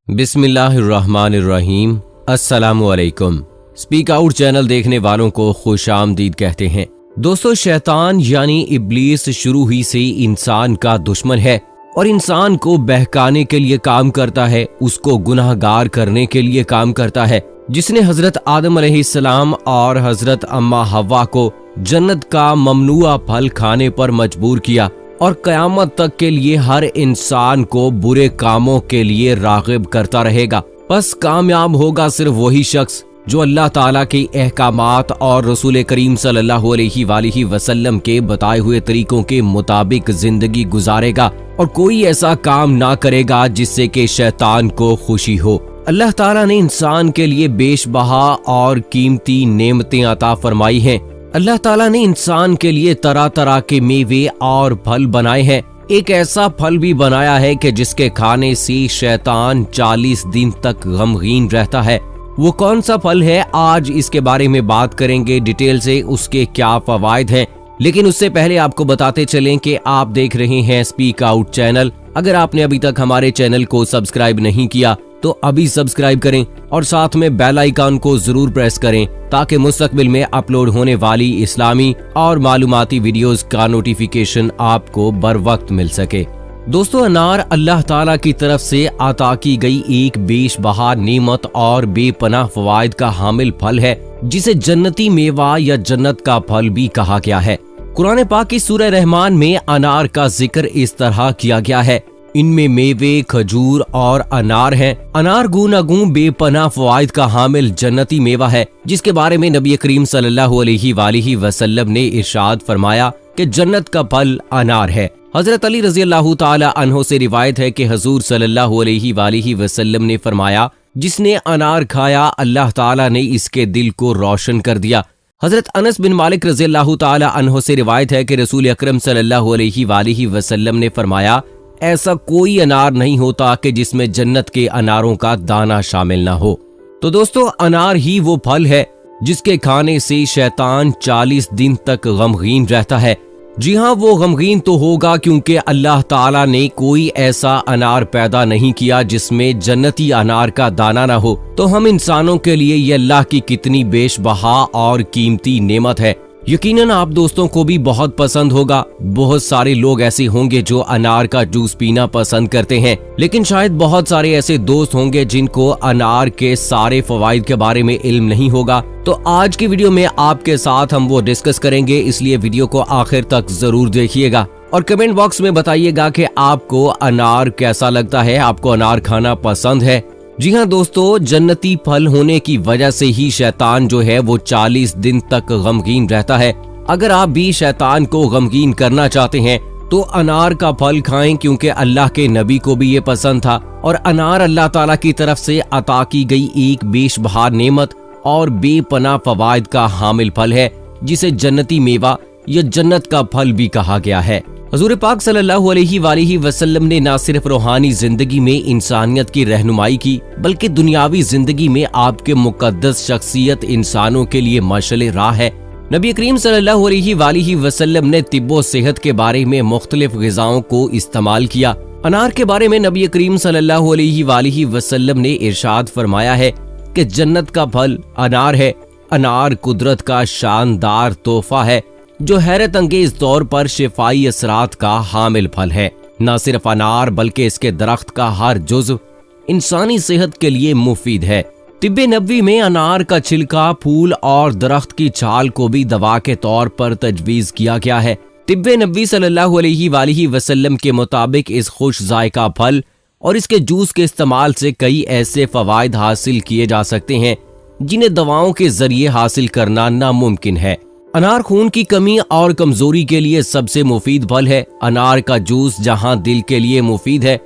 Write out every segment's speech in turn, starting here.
बिस्मिल्लाहिर्रहमानिर्रहीम। अस्सलामुअलैकुम। Speak out channel देखने वालों को खुश आमदीद कहते हैं। दोस्तों, शैतान यानी इब्लीस शुरू ही से इंसान का दुश्मन है और इंसान को बहकाने के लिए काम करता है, उसको गुनाहगार करने के लिए काम करता है। जिसने हजरत आदम अलैहिस्सलाम और हजरत अम्मा हव्वा को जन्नत का ममनुआ फल खाने पर मजबूर किया और कयामत तक के लिए हर इंसान को बुरे कामों के लिए राग़िब करता रहेगा। बस कामयाब होगा सिर्फ वही शख्स जो अल्लाह ताला के अहकामात और रसूल करीम सल्लल्लाहु अलैहि वसल्लम के बताए हुए तरीकों के मुताबिक जिंदगी गुजारेगा और कोई ऐसा काम ना करेगा जिससे कि शैतान को खुशी हो। अल्लाह ताला ने इंसान के लिए बेशबहा और कीमती नेमतें अता फरमाई हैं। अल्लाह ताला ने इंसान के लिए तरह तरह के मेवे और फल बनाए हैं। एक ऐसा फल भी बनाया है कि जिसके खाने से शैतान 40 दिन तक गमगीन रहता है। वो कौन सा फल है, आज इसके बारे में बात करेंगे डिटेल से, उसके क्या फवायद हैं। लेकिन उससे पहले आपको बताते चलें कि आप देख रहे हैं स्पीक आउट चैनल। अगर आपने अभी तक हमारे चैनल को सब्सक्राइब नहीं किया तो अभी सब्सक्राइब करें और साथ में बेल आइकन को जरूर प्रेस करें ताकि मुस्तकबिल में अपलोड होने वाली इस्लामी और मालूमाती वीडियोस का नोटिफिकेशन आपको बर वक्त मिल सके। दोस्तों, अनार अल्लाह ताला की तरफ से अता की गई एक बेशबहा नेमत और बेपनाह फवायद का हामिल फल है, जिसे जन्नती मेवा या जन्नत का फल भी कहा गया है। कुरान पाक की सूरह रहमान में अनार का जिक्र इस तरह किया गया है। इनमें मेवे, खजूर और अनार हैं। अनार गूनागूं बेपनाह फवायद का हामिल जन्नती मेवा है, जिसके बारे में नबी करीम सल्लल्लाहु अलैहि वसल्लम ने इरशाद फरमाया कि जन्नत का फल अनार है। हजरत अली रज़ी अल्लाह ताला अन्हो से रिवायत है कि हुजूर सल्लल्लाहु अलैहि वसल्लम ने फरमाया, जिसने अनार खाया अल्लाह ताला ने इसके दिल को रोशन कर दिया। हजरत अनस बिन मालिक रज़ी अल्लाह ताला अन्हो से रिवायत है कि रसूल अकरम सल्लल्लाहु अलैहि वसल्लम ने फरमाया, ऐसा कोई अनार नहीं होता कि जिसमें जन्नत के अनारों का दाना शामिल ना हो। तो दोस्तों, अनार ही वो फल है जिसके खाने से शैतान 40 दिन तक गमगीन रहता है। जी हाँ, वो गमगीन तो होगा क्योंकि अल्लाह ताला ने कोई ऐसा अनार पैदा नहीं किया जिसमें जन्नती अनार का दाना ना हो। तो हम इंसानों के लिए ये अल्लाह की कितनी बेशबहा और कीमती नेमत है। यकीनन आप दोस्तों को भी बहुत पसंद होगा। बहुत सारे लोग ऐसे होंगे जो अनार का जूस पीना पसंद करते हैं, लेकिन शायद बहुत सारे ऐसे दोस्त होंगे जिनको अनार के सारे फवाइद के बारे में इल्म नहीं होगा। तो आज की वीडियो में आपके साथ हम वो डिस्कस करेंगे, इसलिए वीडियो को आखिर तक जरूर देखिएगा और कमेंट बॉक्स में बताइएगा कि आपको अनार कैसा लगता है, आपको अनार खाना पसंद है। जी हाँ दोस्तों, जन्नती फल होने की वजह से ही शैतान जो है वो 40 दिन तक गमगीन रहता है। अगर आप भी शैतान को गमगीन करना चाहते हैं तो अनार का फल खाएं, क्योंकि अल्लाह के नबी को भी ये पसंद था और अनार अल्लाह ताला की तरफ से अता की गई एक बेशबहा नेमत और बेपनाह फवायद का हामिल फल है, जिसे जन्नती मेवा या जन्नत का फल भी कहा गया है। हुजूर पाक सल्लल्लाहु अलैहि वसल्लम ने न सिर्फ रूहानी जिंदगी में इंसानियत की रहनुमाई की, बल्कि दुनियावी जिंदगी में आपके मुकद्दस शख्सियत इंसानों के लिए मशाल राह है। नबी करीम सल्लल्लाहु अलैहि वसल्लम ने तिब्बो सेहत के बारे में मुख्तलिफ ग़िज़ाओं को इस्तेमाल किया। अनार के बारे में नबी करीम सल्लल्लाहु अलैहि वसल्लम ने इरशाद फरमाया है कि जन्नत का फल अनार है। अनार कुदरत का शानदार तोहफा है जो हैरत अंगेज तौर पर शिफाई असरात का हामिल फल है। न सिर्फ अनार बल्कि इसके दरख्त का हर जुज़्व इंसानी सेहत के लिए मुफीद है। तिब्बे नबवी में अनार का छिलका, फूल और दरख्त की छाल को भी दवा के तौर पर तजवीज़ किया गया है। तिब्बे नबवी सल्लल्लाहु अलैहि वसल्लम के मुताबिक इस खुश जायका फल और इसके जूस के इस्तेमाल से कई ऐसे फवायद हासिल किए जा सकते हैं जिन्हें दवाओं के जरिए हासिल करना नामुमकिन है। अनार खून की कमी और कमजोरी के लिए सबसे मुफीद फल है। अनार का जूस जहां दिल के लिए मुफीद है,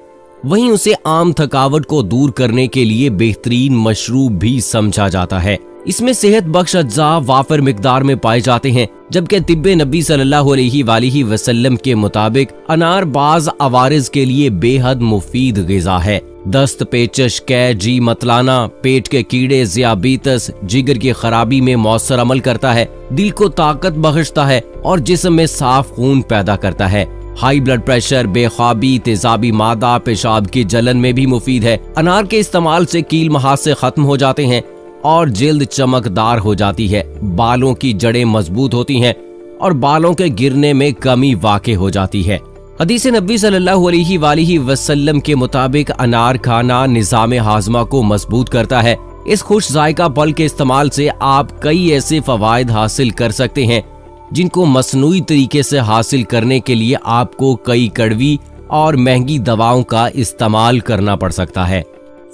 वहीं उसे आम थकावट को दूर करने के लिए बेहतरीन मशरूब भी समझा जाता है। इसमें सेहत बख्श अज्जा वाफिर मिकदार में पाए जाते हैं, जबकि तिब्बे नबी सल्लल्लाहु अलैहि वसल्लम के मुताबिक अनार बाज अवारिज के लिए बेहद मुफीद ग़िज़ा है। दस्त, पेचश, कैजी, मतलाना, पेट के कीड़े, ज़ियाबीतस, जिगर की खराबी में मौसर अमल करता है, दिल को ताकत बख्शता है और जिस्म में साफ खून पैदा करता है। हाई ब्लड प्रेशर, बेख्वाबी, तेजाबी मादा, पेशाब की जलन में भी मुफीद है। अनार के इस्तेमाल से कील महासे खत्म हो जाते हैं और जिल्द चमकदार हो जाती है। बालों की जड़ें मजबूत होती हैं और बालों के गिरने में कमी वाक़ई हो जाती है। हदीस नबी सल्लल्लाहु अलैहि वसल्लम के मुताबिक अनार खाना निज़ाम हाजमा को मजबूत करता है। इस खुश जायका फल के इस्तेमाल से आप कई ऐसे फवायद हासिल कर सकते हैं जिनको मसनूई तरीके से हासिल करने के लिए आपको कई कड़वी और महंगी दवाओं का इस्तेमाल करना पड़ सकता है।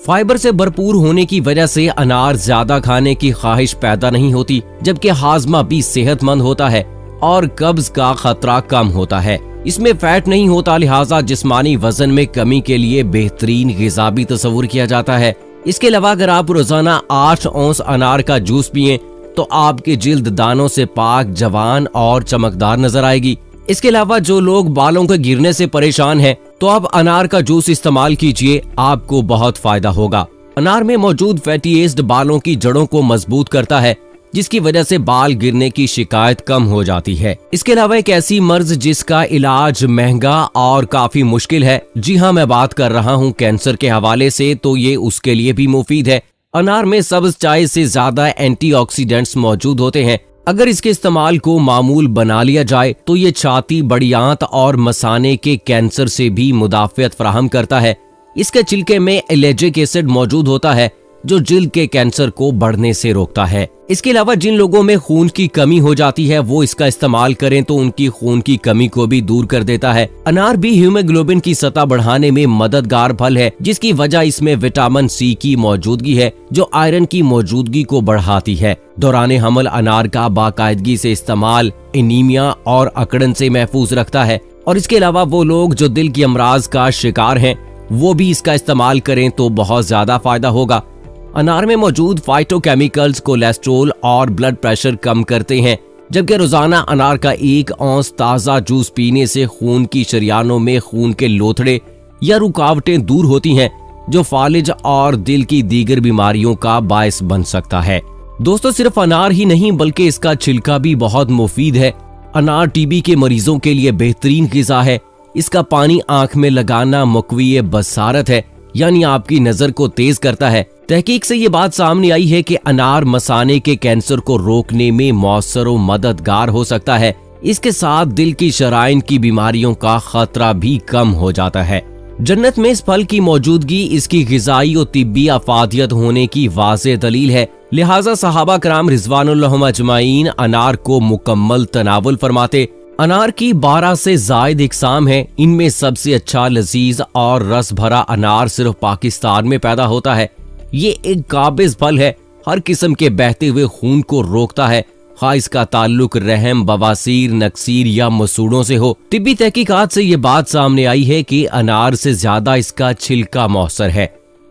फाइबर से भरपूर होने की वजह से अनार ज्यादा खाने की ख्वाहिश पैदा नहीं होती, जबकि हाजमा भी सेहतमंद होता है और कब्ज का खतरा कम होता है। इसमें फैट नहीं होता, लिहाजा जिस्मानी वजन में कमी के लिए बेहतरीन ग़िज़ा भी तस्वुर किया जाता है। इसके अलावा अगर आप रोजाना 8 औंस अनार का जूस पिएं तो आपकी जिल्द दानों से पाक, जवान और चमकदार नजर आएगी। इसके अलावा जो लोग बालों के गिरने से परेशान हैं तो आप अनार का जूस इस्तेमाल कीजिए, आपको बहुत फायदा होगा। अनार में मौजूद फैटी एसिड बालों की जड़ों को मजबूत करता है, जिसकी वजह से बाल गिरने की शिकायत कम हो जाती है। इसके अलावा एक ऐसी मर्ज जिसका इलाज महंगा और काफी मुश्किल है, जी हाँ, मैं बात कर रहा हूँ कैंसर के हवाले से, तो ये उसके लिए भी मुफीद है। अनार में सब्ज चाय से ज्यादा एंटीऑक्सीडेंट्स मौजूद होते हैं। अगर इसके इस्तेमाल को मामूल बना लिया जाए तो ये छाती, बड़ियांत और मसाने के कैंसर से भी मुदाफ़ियत फराहम करता है। इसके छिलके में एलेजिक एसिड मौजूद होता है जो जिल्द के कैंसर को बढ़ने से रोकता है। इसके अलावा जिन लोगों में खून की कमी हो जाती है वो इसका इस्तेमाल करें तो उनकी खून की कमी को भी दूर कर देता है। अनार भी हीमोग्लोबिन की सतह बढ़ाने में मददगार फल है, जिसकी वजह इसमें विटामिन सी की मौजूदगी है जो आयरन की मौजूदगी को बढ़ाती है। दौरान हमल अनार का बाकायदगी से इस्तेमाल एनीमिया और अकड़न से महफूज रखता है। और इसके अलावा वो लोग जो दिल की अमराज का शिकार हैं वो भी इसका इस्तेमाल करें तो बहुत ज्यादा फायदा होगा। अनार में मौजूद फाइटोकेमिकल्स कोलेस्ट्रोल और ब्लड प्रेशर कम करते हैं, जबकि रोजाना अनार का 1 औंस ताज़ा जूस पीने से खून की शरियानों में खून के लोथड़े या रुकावटें दूर होती हैं, जो फालिज और दिल की दीगर बीमारियों का बायस बन सकता है। दोस्तों, सिर्फ अनार ही नहीं बल्कि इसका छिलका भी बहुत मुफीद है। अनार टीबी के मरीजों के लिए बेहतरीन ग़िज़ा है। इसका पानी आंख में लगाना मुक़व्वी बसारत है, यानी आपकी नजर को तेज करता है। तहकीक से ये बात सामने आई है कि अनार मसाने के कैंसर को रोकने में मौसर और मददगार हो सकता है। इसके साथ दिल की शराइन की बीमारियों का खतरा भी कम हो जाता है। जन्नत में इस फल की मौजूदगी इसकी ग़िज़ाई और तिब्बी अफादियत होने की वाज़ेह दलील है। लिहाजा सहाबा कराम रिज़वानुल्लाह अजमाइन अनार को मुकम्मल तनावुल फरमाते। अनार की 12 से ज़ायद इक़साम है। इनमें सबसे अच्छा, लजीज और रस भरा अनार सिर्फ पाकिस्तान में पैदा होता है। ये एक काबिज फल है, हर किस्म के बहते हुए खून को रोकता है, खा इसका ताल्लुक रहम, बवासीर, नक्सीर या मसूड़ों से हो। तिब्बी तहकीकात से ये बात सामने आई है कि अनार से ज्यादा इसका छिलका मौसर है।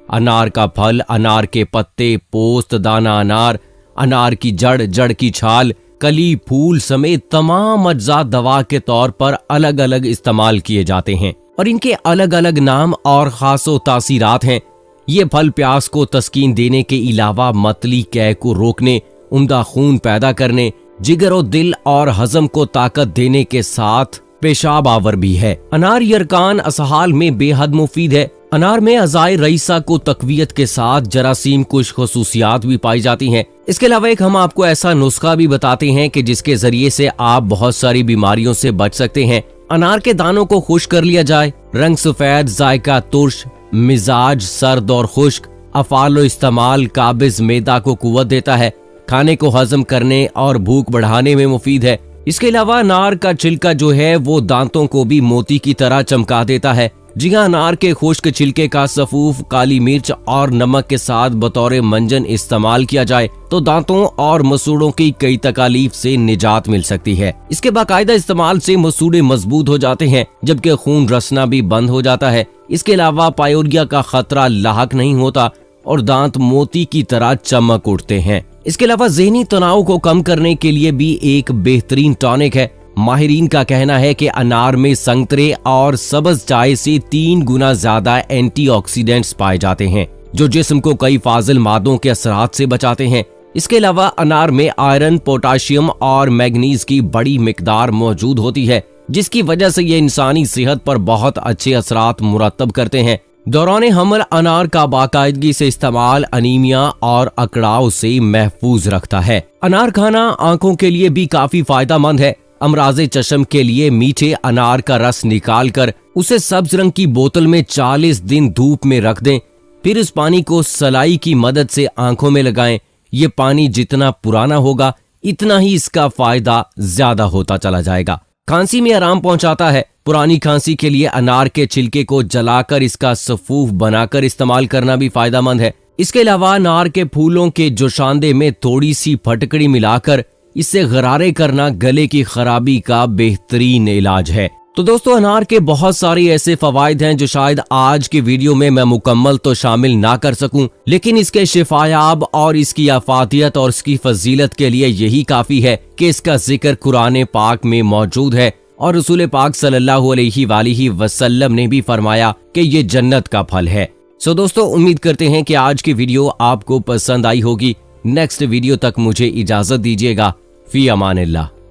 अनार का फल, अनार के पत्ते, पोस्त, दाना अनार, अनार की जड़, जड़ की छाल, कली, फूल समेत तमाम अज्जा दवा के तौर पर अलग अलग इस्तेमाल किए जाते हैं और इनके अलग अलग नाम और खासो तासीरात हैं। ये फल प्यास को तस्कीन देने के अलावा मतली कै को रोकने, उम्दा खून पैदा करने, जिगर और दिल और हजम को ताकत देने के साथ पेशाब आवर भी है। अनार यरकान असहाल में बेहद मुफीद है। अनार में अज़ाए रईसा को तकवीयत के साथ जरासीम कुछ खसूसियात भी पाई जाती हैं। इसके अलावा एक हम आपको ऐसा नुस्खा भी बताते हैं कि जिसके जरिए से आप बहुत सारी बीमारियों से बच सकते हैं। अनार के दानों को खुश्क कर लिया जाए, रंग सफेद, जायका तुर्श, मिजाज सर्द और खुश्क, अफालो इस्तेमाल काबिज मैदा को कुव्वत देता है, खाने को हजम करने और भूख बढ़ाने में मुफीद है। इसके अलावा अनार का छिलका जो है वो दांतों को भी मोती की तरह चमका देता है। जी हाँ, अनार के खुश्क छिलके का सफूफ, काली मिर्च और नमक के साथ बतौर मंजन इस्तेमाल किया जाए तो दांतों और मसूड़ों की कई तकालीफ से निजात मिल सकती है। इसके बाकायदा इस्तेमाल से मसूड़े मजबूत हो जाते हैं, जबकि खून रसना भी बंद हो जाता है। इसके अलावा पायोरिया का खतरा लाहक नहीं होता और दांत मोती की तरह चमक उठते हैं। इसके अलावा ज़हनी तनाव को कम करने के लिए भी एक बेहतरीन टॉनिक है। माहिरीन का कहना है कि अनार में संतरे और सब्ज चाय से 3 गुना ज्यादा एंटीऑक्सीडेंट्स पाए जाते हैं, जो जिस्म को कई फाजिल मादों के असरात से बचाते हैं। इसके अलावा अनार में आयरन, पोटाशियम और मैग्नीज की बड़ी मिकदार मौजूद होती है, जिसकी वजह से ये इंसानी सेहत पर बहुत अच्छे असरात मुरतब करते हैं। दौरान हमल अनार का बाकायदगी से इस्तेमाल अनीमिया और अकड़ाव से महफूज रखता है। अनार खाना आंखों के लिए भी काफी फायदेमंद है। अमराज़े चश्म के लिए मीठे अनार का रस निकालकर उसे सब्ज रंग की बोतल में 40 दिन धूप में रख दें, फिर इस पानी को सलाई की मदद से आंखों में लगाएं। ये पानी जितना पुराना होगा इतना ही इसका फायदा ज्यादा होता चला जाएगा। खांसी में आराम पहुंचाता है। पुरानी खांसी के लिए अनार के छिलके को जलाकर इसका सफूफ बनाकर इस्तेमाल करना भी फायदेमंद है। इसके अलावा अनार के फूलों के जोशांदे में थोड़ी सी फटकड़ी मिलाकर इससे गरारे करना गले की खराबी का बेहतरीन इलाज है। तो दोस्तों, अनार के बहुत सारे ऐसे फवायद हैं जो शायद आज के वीडियो में मैं मुकम्मल तो शामिल ना कर सकूं, लेकिन इसके शिफायाब और इसकी अफादियत और इसकी फजीलत के लिए यही काफी है कि इसका जिक्र कुरान पाक में मौजूद है और रसूल पाक सल्लल्लाहु अलैहि वसल्लम ने भी फरमाया कि ये जन्नत का फल है। सो दोस्तों, उम्मीद करते हैं कि आज की वीडियो आपको पसंद आई होगी। नेक्स्ट वीडियो तक मुझे इजाजत दीजिएगा। फी अमानिल्लाह।